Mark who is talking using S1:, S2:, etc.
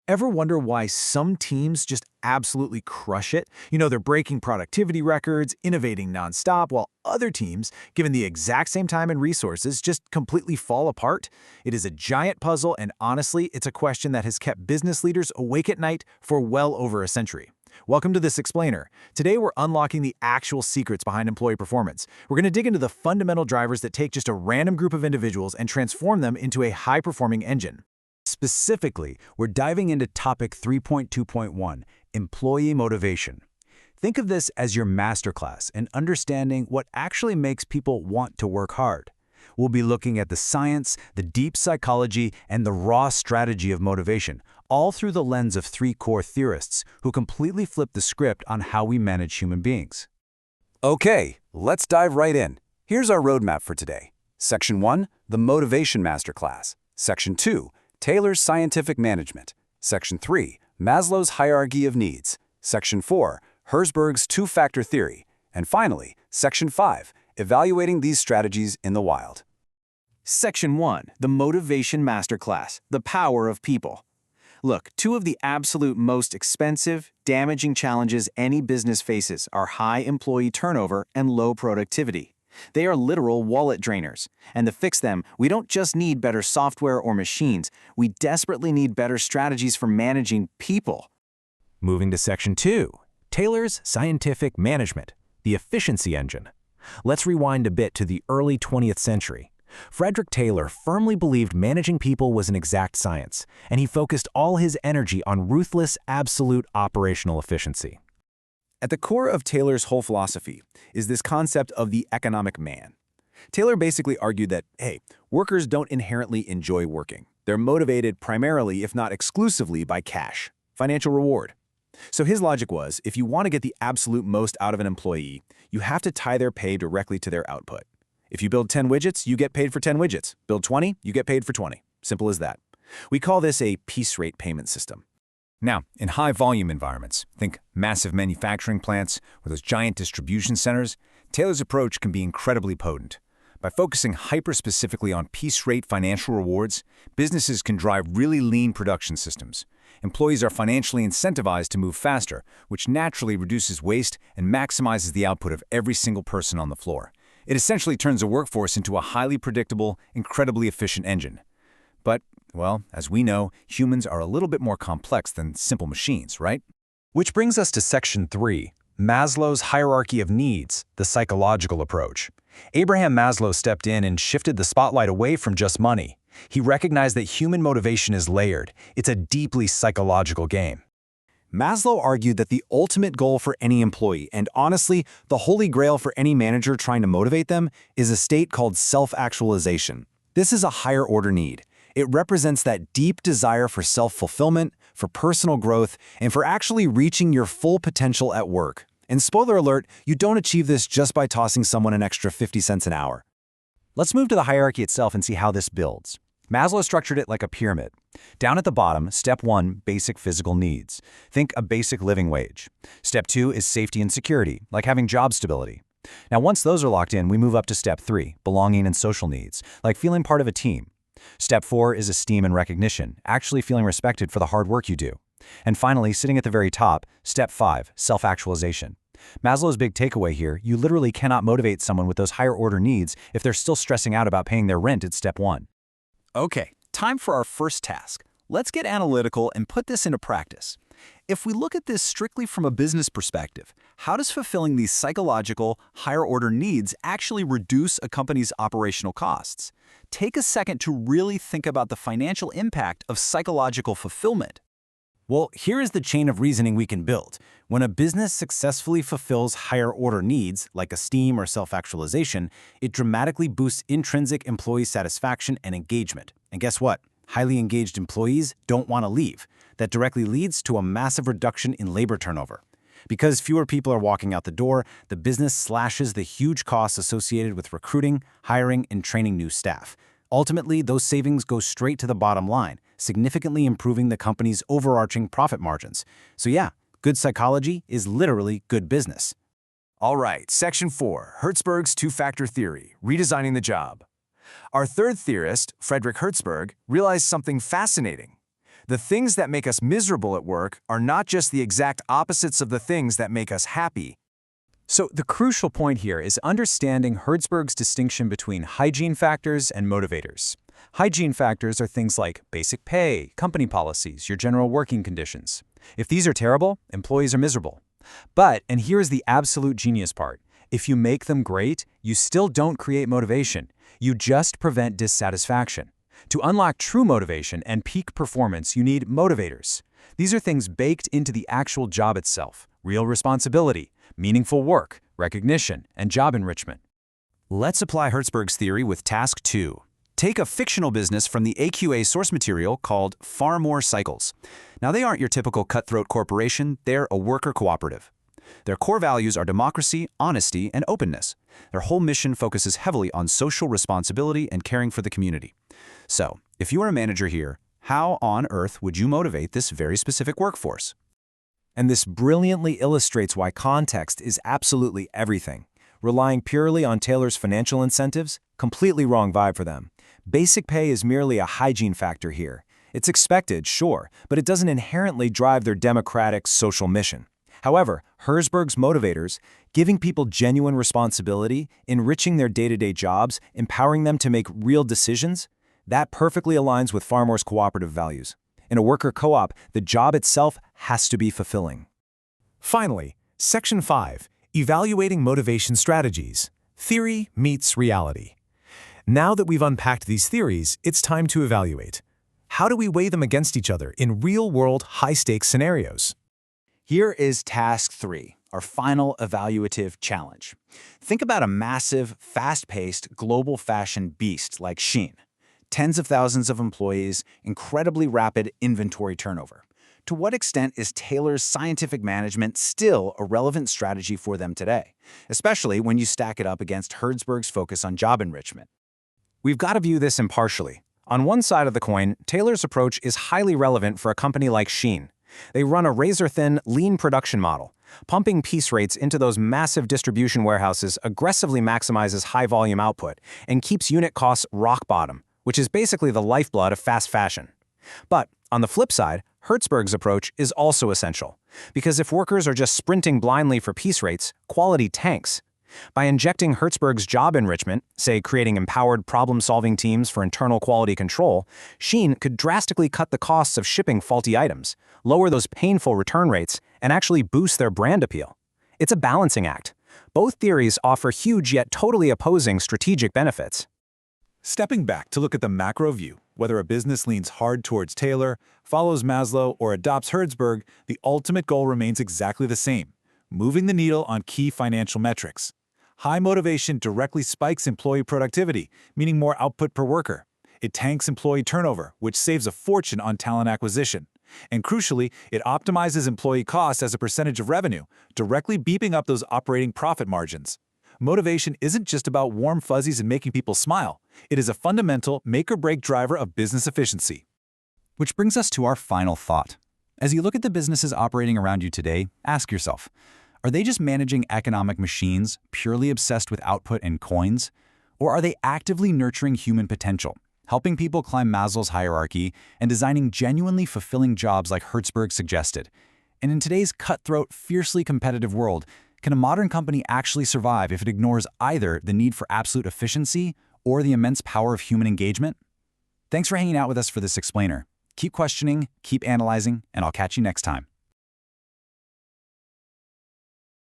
S1: Ever wonder why some teams just absolutely crush it? They're breaking productivity records, innovating nonstop, while other teams, given the exact same time and resources, just completely fall apart? It is a giant puzzle, and honestly, it's a question that has kept business leaders awake at night for well over a century. Welcome to This Explainer. Today, we're unlocking the actual secrets behind employee performance. We're going to dig into the fundamental drivers that take just a random group of individuals and transform them into a high-performing engine. Specifically, we're diving into topic 3.2.1, employee motivation. Think of this as your masterclass in understanding what actually makes people want to work hard. We'll be looking at the science, the deep psychology, and the raw strategy of motivation, all through the lens of three core theorists who completely flip the script on how we manage human beings.
S2: Okay, let's dive right in. Here's our roadmap for today. Section 1, the Motivation Masterclass. Section 2, Taylor's Scientific Management. Section 3, Maslow's Hierarchy of Needs. Section 4, Herzberg's Two-Factor Theory. And finally, Section 5, Evaluating these strategies in the wild.
S1: Section 1, the Motivation Masterclass, the Power of People. Look, two of the absolute most expensive, damaging challenges any business faces are high employee turnover and low productivity. They are literal wallet drainers. And to fix them, we don't just need better software or machines, we desperately need better strategies for managing people.
S3: Moving to Section 2, Taylor's Scientific Management, the Efficiency Engine. Let's rewind a bit to the early 20th century. Frederick Taylor firmly believed managing people was an exact science, and he focused all his energy on ruthless, absolute operational efficiency.
S2: At the core of Taylor's whole philosophy is this concept of the economic man. Taylor basically argued that, hey, workers don't inherently enjoy working. They're motivated primarily, if not exclusively, by cash, financial reward. So his logic was, if you want to get the absolute most out of an employee, you have to tie their pay directly to their output. If you build 10 widgets, you get paid for 10 widgets. Build 20, you get paid for 20. Simple as that. We call this a piece rate payment system. Now, in high-volume environments, think massive manufacturing plants or those giant distribution centers, Taylor's approach can be incredibly potent. By focusing hyper-specifically on piece-rate financial rewards, businesses can drive really lean production systems. Employees are financially incentivized to move faster, which naturally reduces waste and maximizes the output of every single person on the floor. It essentially turns a workforce into a highly predictable, incredibly efficient engine. But, well, as we know, humans are a little bit more complex than simple machines, right?
S4: Which brings us to Section 3, Maslow's Hierarchy of Needs, the psychological approach. Abraham Maslow stepped in and shifted the spotlight away from just money. He recognized that human motivation is layered. It's a deeply psychological game.
S2: Maslow argued that the ultimate goal for any employee, and honestly, the holy grail for any manager trying to motivate them, is a state called self-actualization. This is a higher-order need. It represents that deep desire for self-fulfillment, for personal growth, and for actually reaching your full potential at work. And spoiler alert, you don't achieve this just by tossing someone an extra 50 cents an hour. Let's move to the hierarchy itself and see how this builds. Maslow structured it like a pyramid. Down at the bottom, Step 1, basic physical needs. Think a basic living wage. Step 2 is safety and security, like having job stability. Now, once those are locked in, we move up to Step 3, belonging and social needs, like feeling part of a team. Step 4 is esteem and recognition, actually feeling respected for the hard work you do. And finally, sitting at the very top, Step 5, self-actualization. Maslow's big takeaway here, you literally cannot motivate someone with those higher-order needs if they're still stressing out about paying their rent at Step 1.
S4: Okay, time for our first task. Let's get analytical and put this into practice. If we look at this strictly from a business perspective, how does fulfilling these psychological, higher-order needs actually reduce a company's operational costs? Take a second to really think about the financial impact of psychological fulfillment.
S1: Well, here is the chain of reasoning we can build. When a business successfully fulfills higher-order needs, like esteem or self-actualization, it dramatically boosts intrinsic employee satisfaction and engagement. And guess what? Highly engaged employees don't want to leave. That directly leads to a massive reduction in labor turnover. Because fewer people are walking out the door, the business slashes the huge costs associated with recruiting, hiring, and training new staff. Ultimately, those savings go straight to the bottom line, significantly improving the company's overarching profit margins. So yeah, good psychology is literally good business.
S2: All right, Section 4, Herzberg's Two-Factor Theory, redesigning the job. Our third theorist, Frederick Herzberg, realized something fascinating. The things that make us miserable at work are not just the exact opposites of the things that make us happy.
S3: So the crucial point here is understanding Hertzberg's distinction between hygiene factors and motivators. Hygiene factors are things like basic pay, company policies, your general working conditions. If these are terrible, employees are miserable. But, and here's the absolute genius part, if you make them great, you still don't create motivation. You just prevent dissatisfaction. To unlock true motivation and peak performance, you need motivators. These are things baked into the actual job itself: real responsibility, meaningful work, recognition, and job enrichment.
S2: Let's apply Hertzberg's theory with task 2. Take a fictional business from the AQA source material called Far More Cycles. Now, they aren't your typical cutthroat corporation, they're a worker cooperative. Their core values are democracy, honesty, and openness. Their whole mission focuses heavily on social responsibility and caring for the community. So, if you are a manager here, how on earth would you motivate this very specific workforce?
S3: And this brilliantly illustrates why context is absolutely everything. Relying purely on Taylor's financial incentives? Completely wrong vibe for them. Basic pay is merely a hygiene factor here. It's expected, sure, but it doesn't inherently drive their democratic social mission. However, Hertzberg's motivators, giving people genuine responsibility, enriching their day-to-day jobs, empowering them to make real decisions, that perfectly aligns with Far More's cooperative values. In a worker co-op, the job itself has to be fulfilling.
S1: Finally, Section 5, Evaluating Motivation Strategies. Theory meets reality. Now that we've unpacked these theories, it's time to evaluate. How do we weigh them against each other in real-world, high-stakes scenarios?
S4: Here is task 3, our final evaluative challenge. Think about a massive, fast-paced, global fashion beast like Shein. Tens of thousands of employees, incredibly rapid inventory turnover. To what extent is Taylor's scientific management still a relevant strategy for them today, especially when you stack it up against Hertzberg's focus on job enrichment?
S3: We've got to view this impartially. On one side of the coin, Taylor's approach is highly relevant for a company like Shein. They run a razor-thin, lean production model. Pumping piece rates into those massive distribution warehouses aggressively maximizes high-volume output and keeps unit costs rock bottom, which is basically the lifeblood of fast fashion. But on the flip side, Hertzberg's approach is also essential, because if workers are just sprinting blindly for piece rates, quality tanks. By injecting Hertzberg's job enrichment, say creating empowered problem-solving teams for internal quality control, Shein could drastically cut the costs of shipping faulty items, lower those painful return rates, and actually boost their brand appeal. It's a balancing act. Both theories offer huge yet totally opposing strategic benefits.
S5: Stepping back to look at the macro view, whether a business leans hard towards Taylor, follows Maslow, or adopts Hertzberg, the ultimate goal remains exactly the same: moving the needle on key financial metrics. High motivation directly spikes employee productivity, meaning more output per worker. It tanks employee turnover, which saves a fortune on talent acquisition. And crucially, it optimizes employee costs as a percentage of revenue, directly beeping up those operating profit margins. Motivation isn't just about warm fuzzies and making people smile. It is a fundamental make-or-break driver of business efficiency.
S4: Which brings us to our final thought. As you look at the businesses operating around you today, ask yourself, are they just managing economic machines, purely obsessed with output and coins? Or are they actively nurturing human potential, helping people climb Maslow's hierarchy and designing genuinely fulfilling jobs like Hertzberg suggested? And in today's cutthroat, fiercely competitive world, can a modern company actually survive if it ignores either the need for absolute efficiency or the immense power of human engagement? Thanks for hanging out with us for this explainer. Keep questioning, keep analyzing, and I'll catch you next time.